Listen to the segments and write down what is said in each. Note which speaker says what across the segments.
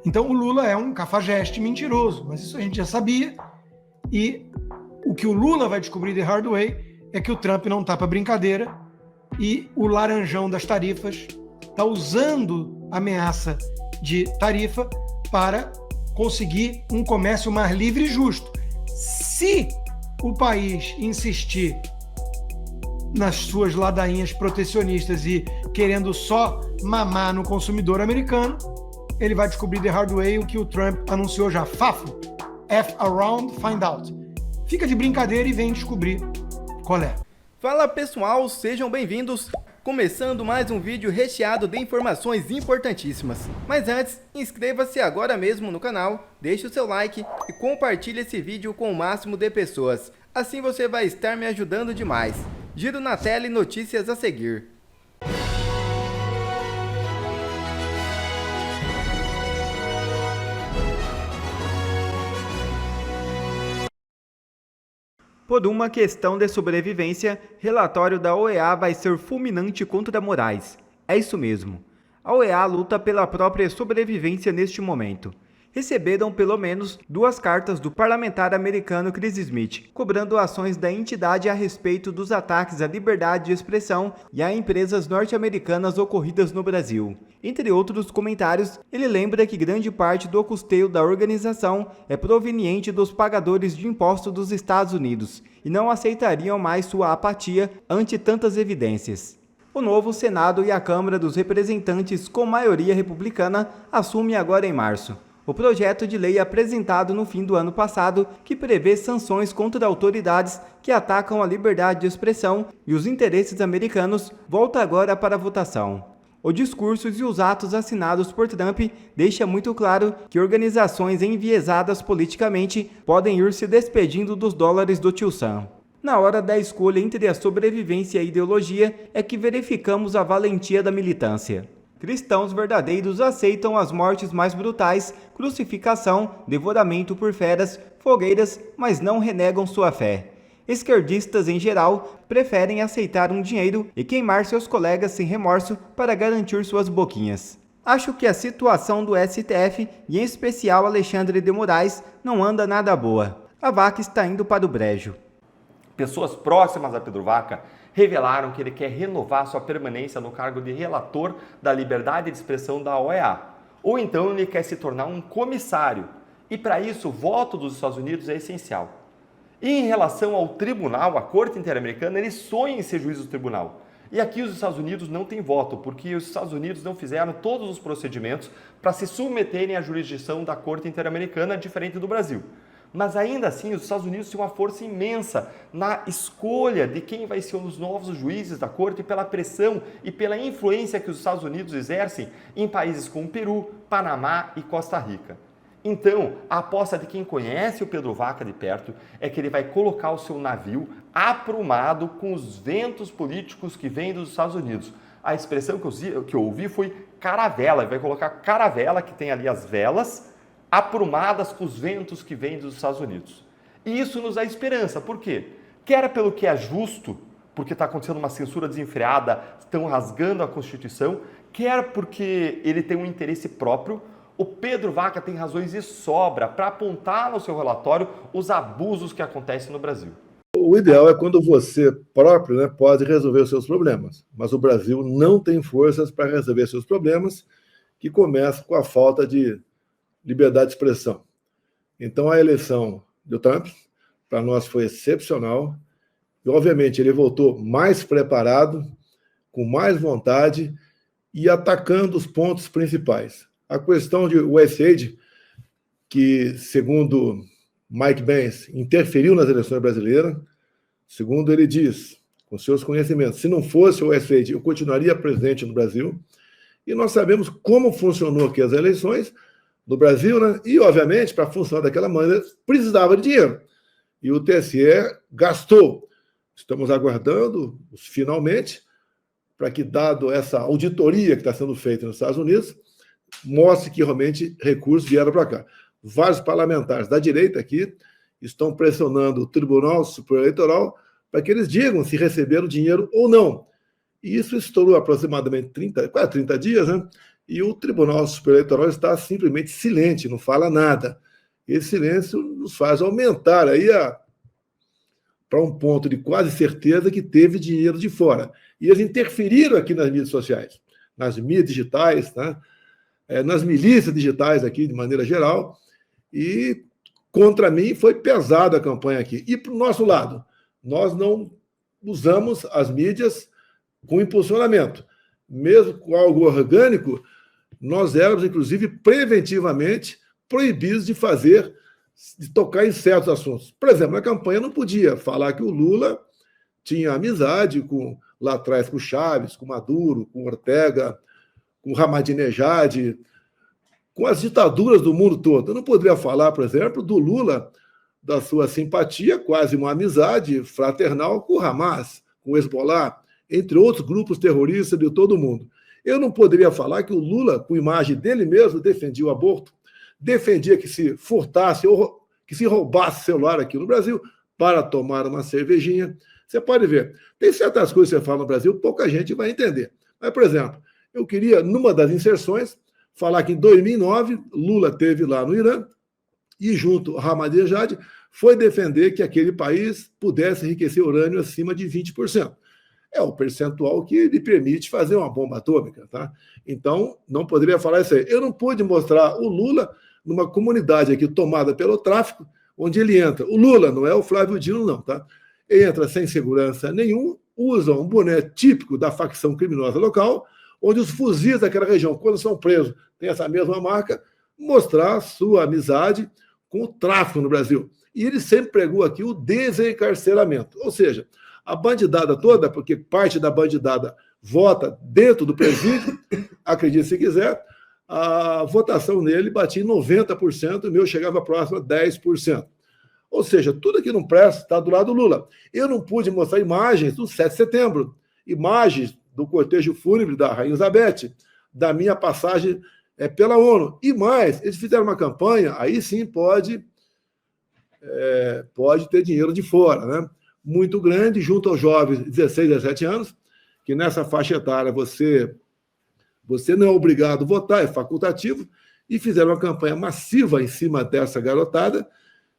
Speaker 1: Então o Lula é um cafajeste mentiroso, mas isso a gente já sabia. E o que o Lula vai descobrir de hard way é que o Trump não está para brincadeira e o laranjão das tarifas está usando a ameaça de tarifa para conseguir um comércio mais livre e justo. Se o país insistir nas suas ladainhas protecionistas e querendo só mamar no consumidor americano, ele vai descobrir the hard way o que o Trump anunciou já. Fafo, F around, find out. Fica de brincadeira e vem descobrir qual é.
Speaker 2: Fala pessoal, sejam bem-vindos. Começando mais um vídeo recheado de informações importantíssimas. Mas antes, inscreva-se agora mesmo no canal, deixe o seu like e compartilhe esse vídeo com o máximo de pessoas. Assim você vai estar me ajudando demais. Giro na tela e notícias a seguir. Por uma questão de sobrevivência, relatório da OEA vai ser fulminante contra Moraes. É isso mesmo. A OEA luta pela própria sobrevivência neste momento. Receberam pelo menos 2 cartas do parlamentar americano Chris Smith, cobrando ações da entidade a respeito dos ataques à liberdade de expressão e a empresas norte-americanas ocorridas no Brasil. Entre outros comentários, ele lembra que grande parte do custeio da organização é proveniente dos pagadores de impostos dos Estados Unidos e não aceitariam mais sua apatia ante tantas evidências. O novo Senado e a Câmara dos Representantes, com maioria republicana, assume agora em março o projeto de lei apresentado no fim do ano passado, que prevê sanções contra autoridades que atacam a liberdade de expressão e os interesses americanos, volta agora para a votação. Os discursos e os atos assinados por Trump deixam muito claro que organizações enviesadas politicamente podem ir se despedindo dos dólares do tio Sam. Na hora da escolha entre a sobrevivência e a ideologia é que verificamos a valentia da militância. Cristãos verdadeiros aceitam as mortes mais brutais, crucificação, devoramento por feras, fogueiras, mas não renegam sua fé. Esquerdistas, em geral, preferem aceitar um dinheiro e queimar seus colegas sem remorso para garantir suas boquinhas. Acho que a situação do STF, e em especial Alexandre de Moraes, não anda nada boa. A vaca está indo para o brejo.
Speaker 3: Pessoas próximas a Pedro Vaca revelaram que ele quer renovar sua permanência no cargo de relator da liberdade de expressão da OEA. Ou então ele quer se tornar um comissário. E para isso o voto dos Estados Unidos é essencial. E em relação ao tribunal, a Corte Interamericana, ele sonha em ser juiz do tribunal. E aqui os Estados Unidos não têm voto, porque os Estados Unidos não fizeram todos os procedimentos para se submeterem à jurisdição da Corte Interamericana, diferente do Brasil. Mas ainda assim, os Estados Unidos têm uma força imensa na escolha de quem vai ser os novos juízes da corte pela pressão e pela influência que os Estados Unidos exercem em países como Peru, Panamá e Costa Rica. Então, a aposta de quem conhece o Pedro Vaca de perto é que ele vai colocar o seu navio aprumado com os ventos políticos que vêm dos Estados Unidos. A expressão que eu ouvi foi caravela, ele vai colocar caravela, que tem ali as velas, aprumadas com os ventos que vêm dos Estados Unidos. E isso nos dá esperança. Por quê? Quer pelo que é justo, porque está acontecendo uma censura desenfreada, estão rasgando a Constituição, quer porque ele tem um interesse próprio, o Pedro Vaca tem razões de sobra para apontar no seu relatório os abusos que acontecem no Brasil.
Speaker 4: O ideal é quando você próprio, pode resolver os seus problemas, mas o Brasil não tem forças para resolver seus problemas, que começam com a falta de liberdade de expressão. Então, a eleição do Trump, para nós, foi excepcional. E, obviamente, ele voltou mais preparado, com mais vontade e atacando os pontos principais. A questão de USAID, que, segundo Mike Pence, interferiu nas eleições brasileiras, segundo ele diz, com seus conhecimentos, se não fosse o USAID, eu continuaria presidente no Brasil. E nós sabemos como funcionou aqui as eleições no Brasil, E, obviamente, para funcionar daquela maneira, precisava de dinheiro. E o TSE gastou. Estamos aguardando, finalmente, para que, dado essa auditoria que está sendo feita nos Estados Unidos, mostre que realmente recursos vieram para cá. Vários parlamentares da direita aqui estão pressionando o Tribunal Superior Eleitoral para que eles digam se receberam dinheiro ou não. E isso estourou aproximadamente quase 30 dias, e o Tribunal Superior Eleitoral está simplesmente silente, não fala nada. Esse silêncio nos faz aumentar aí para um ponto de quase certeza que teve dinheiro de fora. E eles interferiram aqui nas mídias sociais, nas mídias digitais, né? Nas milícias digitais aqui, de maneira geral, e contra mim foi pesada a campanha aqui. E para o nosso lado, nós não usamos as mídias com impulsionamento. Mesmo com algo orgânico, nós éramos, inclusive, preventivamente proibidos de tocar em certos assuntos. Por exemplo, na campanha não podia falar que o Lula tinha amizade lá atrás com Chaves, com Maduro, com Ortega, com Ahmadinejad, com as ditaduras do mundo todo. Eu não poderia falar, por exemplo, do Lula, da sua simpatia, quase uma amizade fraternal com o Hamas, com o Hezbollah, entre outros grupos terroristas de todo o mundo. Eu não poderia falar que o Lula, com imagem dele mesmo, defendia o aborto, defendia que se furtasse ou que se roubasse celular aqui no Brasil para tomar uma cervejinha. Você pode ver, tem certas coisas que você fala no Brasil, pouca gente vai entender. Mas, por exemplo, eu queria, numa das inserções, falar que em 2009, Lula esteve lá no Irã e, junto a Ahmadinejad, foi defender que aquele país pudesse enriquecer urânio acima de 20%. É o percentual que lhe permite fazer uma bomba atômica, tá? Então, não poderia falar isso aí. Eu não pude mostrar o Lula numa comunidade aqui tomada pelo tráfico, onde ele entra. O Lula não é o Flávio Dino, não, tá? Entra sem segurança nenhum, usa um boné típico da facção criminosa local, onde os fuzis daquela região, quando são presos, têm essa mesma marca, mostrar sua amizade com o tráfico no Brasil. E ele sempre pregou aqui o desencarceramento. Ou seja, a bandidada toda, porque parte da bandidada vota dentro do presídio, acredite se quiser, a votação nele batia em 90%, o meu chegava próximo a 10%. Ou seja, tudo que não presta está do lado do Lula. Eu não pude mostrar imagens do 7 de setembro, imagens do cortejo fúnebre da Rainha Elizabeth, da minha passagem pela ONU. E mais, eles fizeram uma campanha, aí sim pode ter dinheiro de fora, né? Muito grande, junto aos jovens de 16, 17 anos, que nessa faixa etária você não é obrigado a votar, é facultativo, e fizeram uma campanha massiva em cima dessa garotada,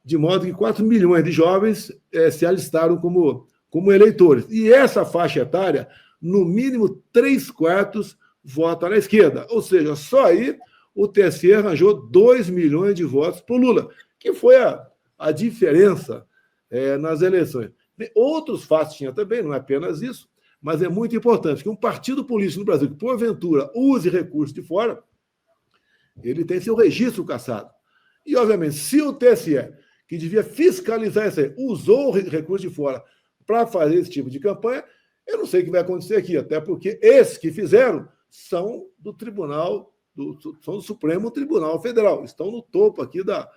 Speaker 4: de modo que 4 milhões de jovens se alistaram como eleitores. E essa faixa etária, no mínimo 3/4 votam na esquerda. Ou seja, só aí o TSE arranjou 2 milhões de votos para o Lula, que foi a diferença nas eleições. Outros fatos tinha também, não é apenas isso, mas é muito importante que um partido político no Brasil que, porventura, use recursos de fora, ele tem seu registro cassado. E, obviamente, se o TSE, que devia fiscalizar isso aí, usou recursos de fora para fazer esse tipo de campanha, eu não sei o que vai acontecer aqui, até porque esses que fizeram são do Supremo Tribunal Federal, estão no topo aqui da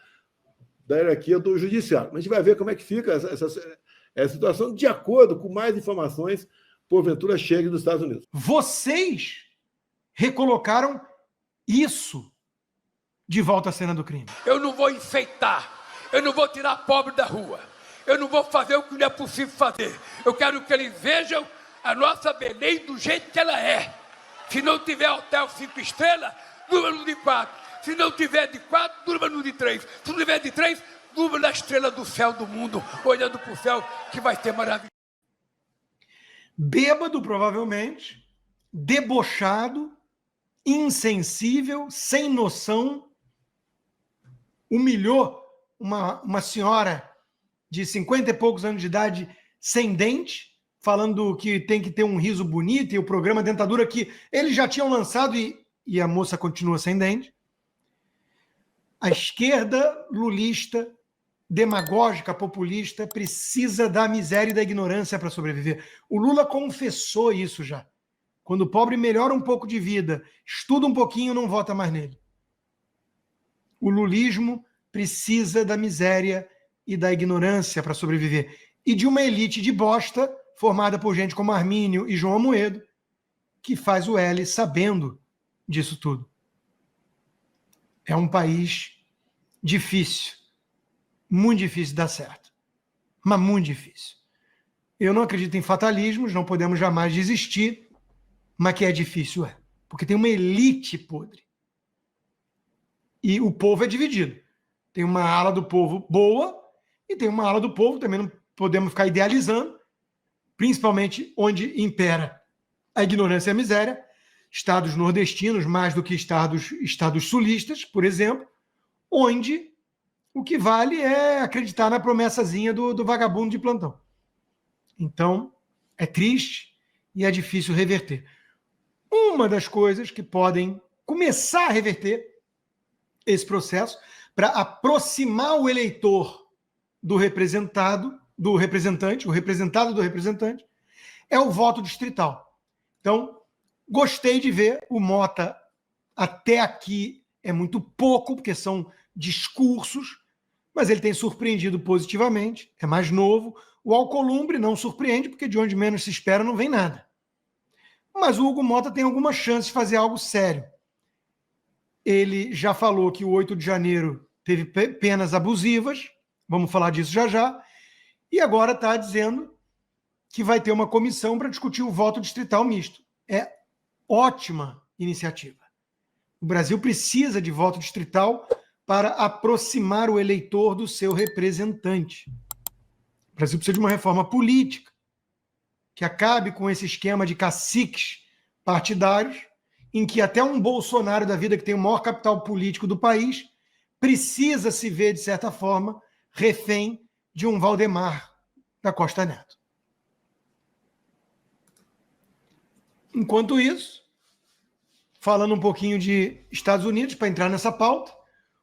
Speaker 4: hierarquia do Judiciário. Mas a gente vai ver como é que fica essa situação, de acordo com mais informações, porventura, cheguem dos Estados Unidos.
Speaker 1: Vocês recolocaram isso de volta à cena do crime.
Speaker 5: Eu não vou enfeitar, eu não vou tirar pobre da rua, eu não vou fazer o que não é possível fazer. Eu quero que eles vejam a nossa Belém do jeito que ela é. Se não tiver hotel 5 estrelas, durma no de 4. Se não tiver de 4, durma no de 3. Se não tiver de 3, durma na estrela do céu do mundo, olhando para o céu, que vai ser maravilhoso.
Speaker 1: Bêbado, provavelmente, debochado, insensível, sem noção, humilhou uma senhora de 50 e poucos anos de idade, sem dente, falando que tem que ter um riso bonito, e o programa Dentadura que eles já tinham lançado e a moça continua sem dente. A esquerda lulista, demagógica, populista, precisa da miséria e da ignorância para sobreviver. O Lula confessou isso já. Quando o pobre melhora um pouco de vida, estuda um pouquinho, não vota mais nele. O lulismo precisa da miséria e da ignorância para sobreviver. E de uma elite de bosta, formada por gente como Armínio e João Amoedo, que faz o L sabendo disso tudo. É um país difícil. Muito difícil de dar certo. Mas muito difícil. Eu não acredito em fatalismos, não podemos jamais desistir, mas que é difícil, é. porque tem uma elite podre. E o povo é dividido. Tem uma ala do povo boa e tem uma ala do povo, também não podemos ficar idealizando, principalmente onde impera a ignorância e a miséria, estados nordestinos mais do que estados sulistas, por exemplo, onde o que vale é acreditar na promessazinha do vagabundo de plantão. Então, é triste e é difícil reverter. Uma das coisas que podem começar a reverter esse processo para aproximar o eleitor do representado do representante, o representado do representante, é o voto distrital. Então, gostei de ver o Mota até aqui é muito pouco, porque são discursos, mas ele tem surpreendido positivamente, é mais novo. O Alcolumbre não surpreende, porque de onde menos se espera não vem nada. Mas o Hugo Mota tem alguma chance de fazer algo sério. Ele já falou que o 8 de janeiro teve penas abusivas, vamos falar disso já já, e agora está dizendo que vai ter uma comissão para discutir o voto distrital misto. É ótima iniciativa. O Brasil precisa de voto distrital para aproximar o eleitor do seu representante. O Brasil precisa de uma reforma política que acabe com esse esquema de caciques partidários, em que até um Bolsonaro da vida, que tem o maior capital político do país, precisa se ver, de certa forma, refém de um Valdemar da Costa Neto. Enquanto isso, falando um pouquinho de Estados Unidos, para entrar nessa pauta,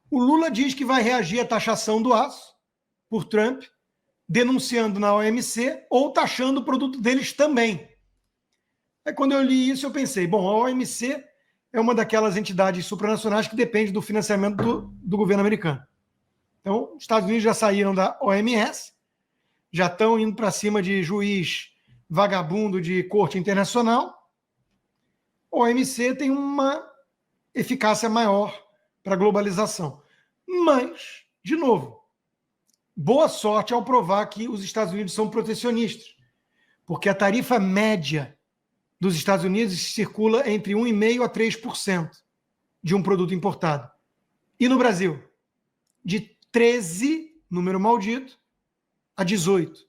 Speaker 1: o Lula diz que vai reagir à taxação do aço por Trump, denunciando na OMC ou taxando o produto deles também. Aí, quando eu li isso, eu pensei, bom, a OMC é uma daquelas entidades supranacionais que depende do financiamento do governo americano. Então, os Estados Unidos já saíram da OMS, já estão indo para cima de juiz vagabundo de corte internacional. A OMC tem uma eficácia maior para a globalização. Mas, de novo, boa sorte ao provar que os Estados Unidos são protecionistas, porque a tarifa média dos Estados Unidos circula entre 1,5% a 3% de um produto importado. E no Brasil? De 13, número maldito, a 18.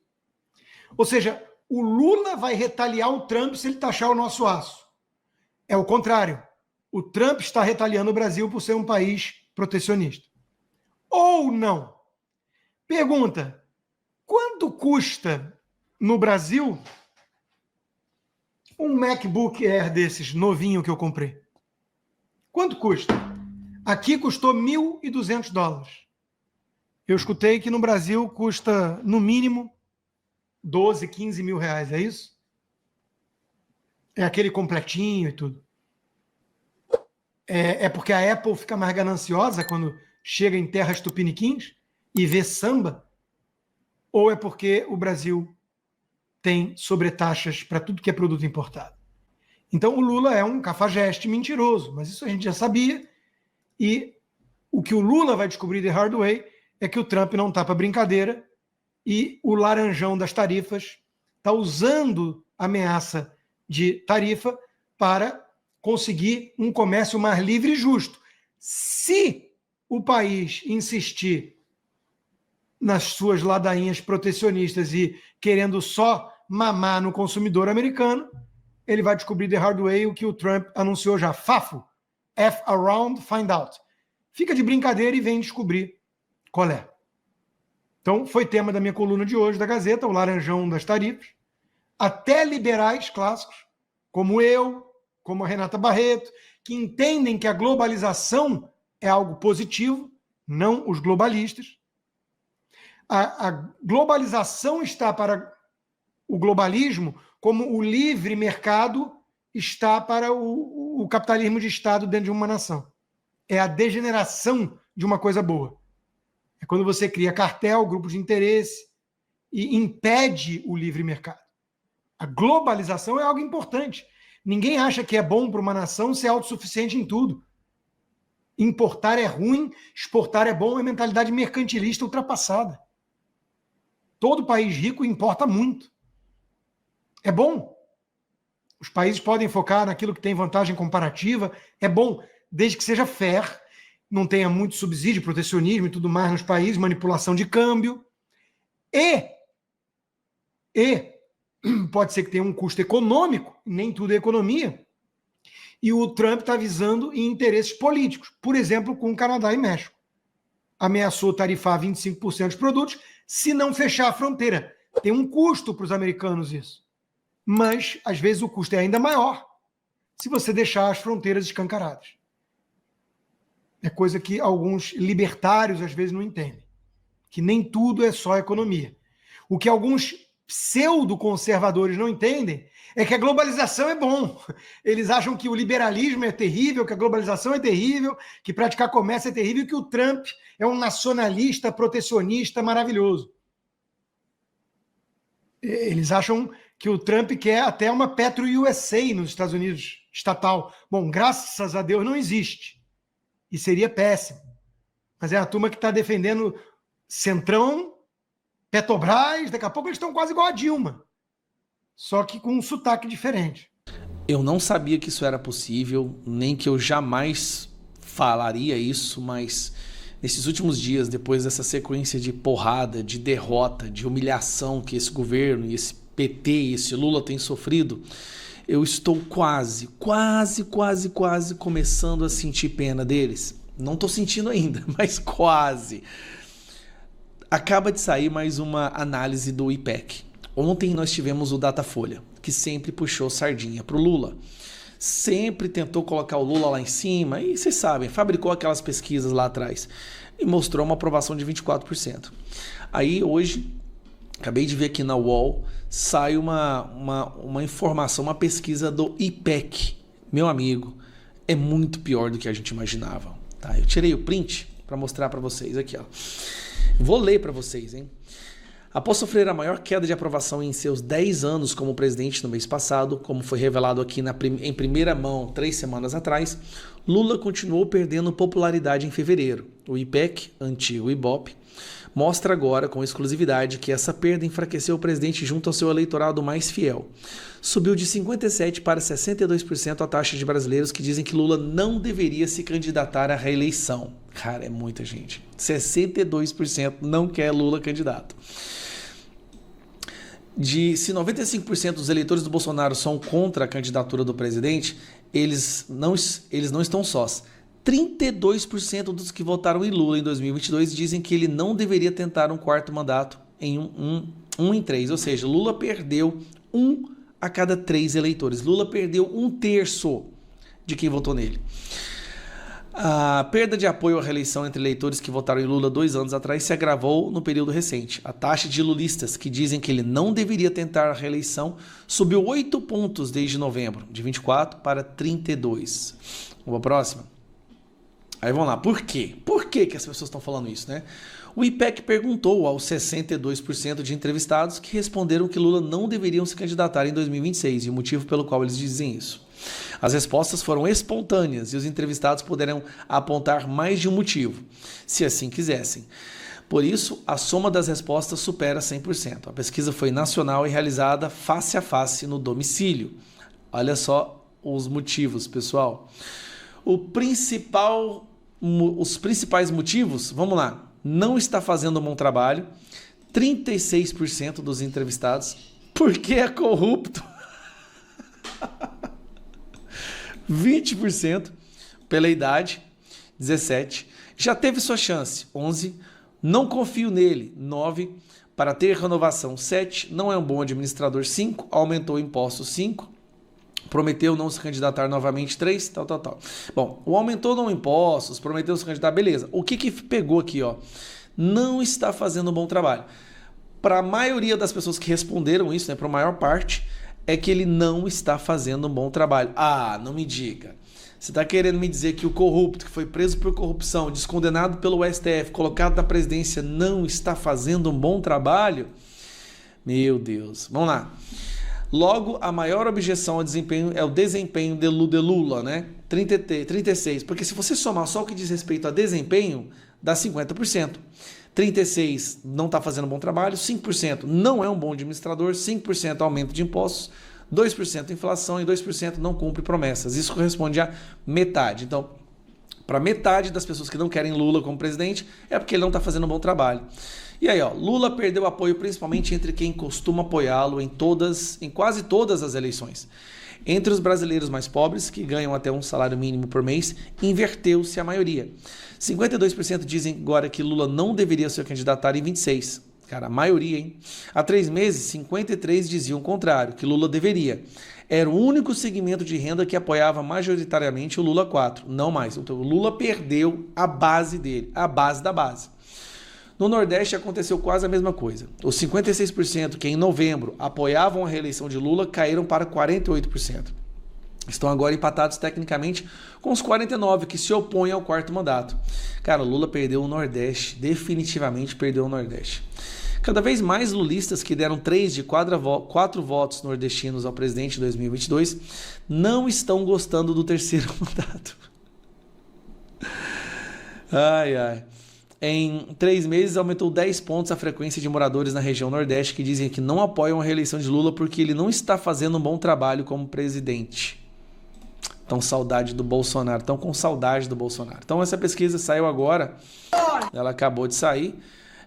Speaker 1: Ou seja, o Lula vai retaliar o Trump se ele taxar o nosso aço. É o contrário. O Trump está retaliando o Brasil por ser um país protecionista. Ou não? Pergunta: quanto custa no Brasil um MacBook Air desses, novinho, que eu comprei? Quanto custa? Aqui custou $1.200. Eu escutei que no Brasil custa, no mínimo, 12, 15 mil reais, é isso? É aquele completinho e tudo. É porque a Apple fica mais gananciosa quando chega em terras tupiniquins e vê samba? Ou é porque o Brasil tem sobretaxas para tudo que é produto importado? Então o Lula é um cafajeste mentiroso, mas isso a gente já sabia. E o que o Lula vai descobrir de hard way é que o Trump não está para brincadeira e o laranjão das tarifas está usando a ameaça de tarifa para conseguir um comércio mais livre e justo. Se o país insistir nas suas ladainhas protecionistas e querendo só mamar no consumidor americano, ele vai descobrir the hard way o que o Trump anunciou já. FAFO. F around, find out. Fica de brincadeira e vem descobrir qual é. Então, foi tema da minha coluna de hoje da Gazeta, o laranjão das tarifas. Até liberais clássicos, como eu, como a Renata Barreto, que entendem que a globalização é algo positivo, não os globalistas. A globalização está para o globalismo como o livre mercado está para o capitalismo de Estado dentro de uma nação. É a degeneração de uma coisa boa. É quando você cria cartel, grupo de interesse e impede o livre mercado. A globalização é algo importante. Ninguém acha que é bom para uma nação ser autossuficiente em tudo. Importar é ruim, exportar é bom, é mentalidade mercantilista ultrapassada. Todo país rico importa muito. É bom. Os países podem focar naquilo que tem vantagem comparativa. É bom, desde que seja fair, não tenha muito subsídio, protecionismo e tudo mais nos países, manipulação de câmbio. E pode ser que tenha um custo econômico, nem tudo é economia. E o Trump está visando em interesses políticos, por exemplo, com o Canadá e México. Ameaçou tarifar 25% dos produtos se não fechar a fronteira. Tem um custo para os americanos isso. Mas, às vezes, o custo é ainda maior se você deixar as fronteiras escancaradas. É coisa que alguns libertários, às vezes, não entendem. Que nem tudo é só economia. O que alguns pseudo-conservadores não entendem é que a globalização é bom. Eles acham que o liberalismo é terrível, que a globalização é terrível, que praticar comércio é terrível, que o Trump é um nacionalista, protecionista maravilhoso. Eles acham que o Trump quer até uma Petro USA nos Estados Unidos, estatal. Bom, graças a Deus não existe. E seria péssimo. Mas é a turma que está defendendo Centrão, Petrobras, daqui a pouco eles estão quase igual a Dilma. Só que com um sotaque diferente.
Speaker 6: Eu não sabia que isso era possível, nem que eu jamais falaria isso, mas nesses últimos dias, depois dessa sequência de porrada, de derrota, de humilhação que esse governo e esse PT e esse Lula têm sofrido, eu estou quase começando a sentir pena deles. Não estou sentindo ainda, mas quase. Acaba de sair mais uma análise do IPEC. Ontem nós tivemos o Datafolha, que sempre puxou sardinha para o Lula. Sempre tentou colocar o Lula lá em cima e, vocês sabem, fabricou aquelas pesquisas lá atrás e mostrou uma aprovação de 24%. Aí hoje, acabei de ver aqui na UOL, sai uma informação, uma pesquisa do IPEC. Meu amigo, é muito pior do que a gente imaginava. Tá? Eu tirei o print para mostrar para vocês aqui, ó. Vou ler para vocês, hein? Após sofrer a maior queda de aprovação em seus 10 anos como presidente no mês passado, como foi revelado aqui em primeira mão 3 semanas atrás, Lula continuou perdendo popularidade em fevereiro. O IPEC, antigo Ibope, mostra agora com exclusividade que essa perda enfraqueceu o presidente junto ao seu eleitorado mais fiel. Subiu de 57% para 62% a taxa de brasileiros que dizem que Lula não deveria se candidatar à reeleição. Cara, é muita gente. 62% não quer Lula candidato. Se 95% dos eleitores do Bolsonaro são contra a candidatura do presidente, eles não estão sós. 32% dos que votaram em Lula em 2022 dizem que ele não deveria tentar um quarto mandato em em 3. Ou seja, Lula perdeu 1 a cada 3 eleitores. Lula perdeu 1/3 de quem votou nele. A perda de apoio à reeleição entre eleitores que votaram em Lula 2 anos atrás se agravou no período recente. A taxa de lulistas que dizem que ele não deveria tentar a reeleição subiu 8 pontos desde novembro, de 24 para 32. Vamos para a próxima? Aí vamos lá, por quê? Por que as pessoas estão falando isso, né? O IPEC perguntou aos 62% de entrevistados que responderam que Lula não deveriam se candidatar em 2026 e o motivo pelo qual eles dizem isso. As respostas foram espontâneas e os entrevistados puderam apontar mais de um motivo, se assim quisessem. Por isso, a soma das respostas supera 100%. A pesquisa foi nacional e realizada face a face no domicílio. Olha só os motivos, pessoal. Os principais motivos, vamos lá. Não está fazendo um bom trabalho, 36% dos entrevistados, porque é corrupto, 20% pela idade, 17%, já teve sua chance, 11%, não confio nele, 9%, para ter renovação, 7%, não é um bom administrador, 5%, aumentou impostos, 5%, prometeu não se candidatar novamente, 3, tal. Bom, o aumentou não impostos, prometeu se candidatar, beleza. O que pegou aqui, ó? Não está fazendo um bom trabalho. Para a maioria das pessoas que responderam isso, né, para a maior parte, é que ele não está fazendo um bom trabalho. Ah, não me diga. Você está querendo me dizer que o corrupto, que foi preso por corrupção, descondenado pelo STF, colocado na presidência, não está fazendo um bom trabalho? Meu Deus. Vamos lá. Logo, a maior objeção ao desempenho é o desempenho de Lula, né? 36%. Porque se você somar só o que diz respeito a desempenho, dá 50%. 36% não está fazendo um bom trabalho, 5% não é um bom administrador, 5% aumento de impostos, 2% inflação e 2% não cumpre promessas. Isso corresponde a metade. Então, para metade das pessoas que não querem Lula como presidente, é porque ele não está fazendo um bom trabalho. E aí, Lula perdeu apoio principalmente entre quem costuma apoiá-lo em quase todas as eleições. Entre os brasileiros mais pobres, que ganham até um salário mínimo por mês, inverteu-se a maioria. 52% dizem agora que Lula não deveria se candidatar em 26%. Cara, a maioria, hein? Há 3 meses, 53% diziam o contrário, que Lula deveria. Era o único segmento de renda que apoiava majoritariamente o Lula 4, não mais. Então, o Lula perdeu a base dele, a base da base. No Nordeste aconteceu quase a mesma coisa. Os 56% que em novembro apoiavam a reeleição de Lula caíram para 48%. Estão agora empatados tecnicamente com os 49% que se opõem ao 4º mandato. Cara, o Lula perdeu o Nordeste, definitivamente perdeu o Nordeste. Cada vez mais lulistas que deram 3 de 4 votos nordestinos ao presidente em 2022 não estão gostando do 3º mandato. Ai. Em 3 meses, aumentou 10 pontos a frequência de moradores na região Nordeste que dizem que não apoiam a reeleição de Lula porque ele não está fazendo um bom trabalho como presidente. Estão com saudade do Bolsonaro. Então, essa pesquisa saiu agora, ela acabou de sair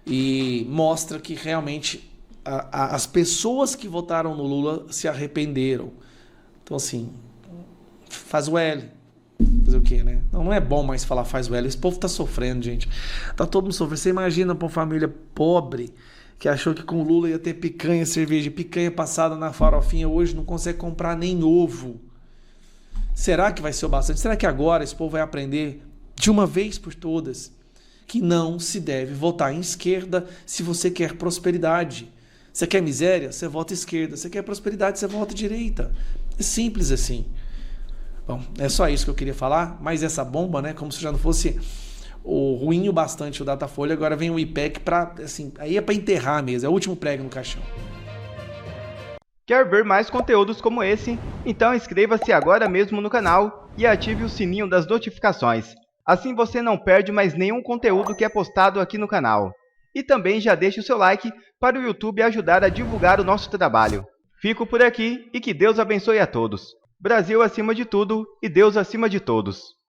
Speaker 6: e mostra que realmente as pessoas que votaram no Lula se arrependeram. Então, assim, faz o L. Fazer o quê, né? Não é bom mais falar faz o L. Esse povo tá sofrendo, gente. Tá todo mundo sofrendo. Você imagina pra uma família pobre que achou que com o Lula ia ter picanha, cerveja, picanha passada na farofinha, hoje não consegue comprar nem ovo. Será que vai ser o bastante? Será que agora esse povo vai aprender de uma vez por todas que não se deve votar em esquerda se você quer prosperidade? Você quer miséria? Você vota esquerda. Você quer prosperidade? Você vota direita. É simples assim. Bom, é só isso que eu queria falar, mas essa bomba, né, como se já não fosse o ruim o bastante o Datafolha, agora vem o IPEC para, assim, aí é para enterrar mesmo, é o último prego no caixão.
Speaker 2: Quer ver mais conteúdos como esse? Então inscreva-se agora mesmo no canal e ative o sininho das notificações. Assim você não perde mais nenhum conteúdo que é postado aqui no canal. E também já deixe o seu like para o YouTube ajudar a divulgar o nosso trabalho. Fico por aqui e que Deus abençoe a todos. Brasil acima de tudo e Deus acima de todos.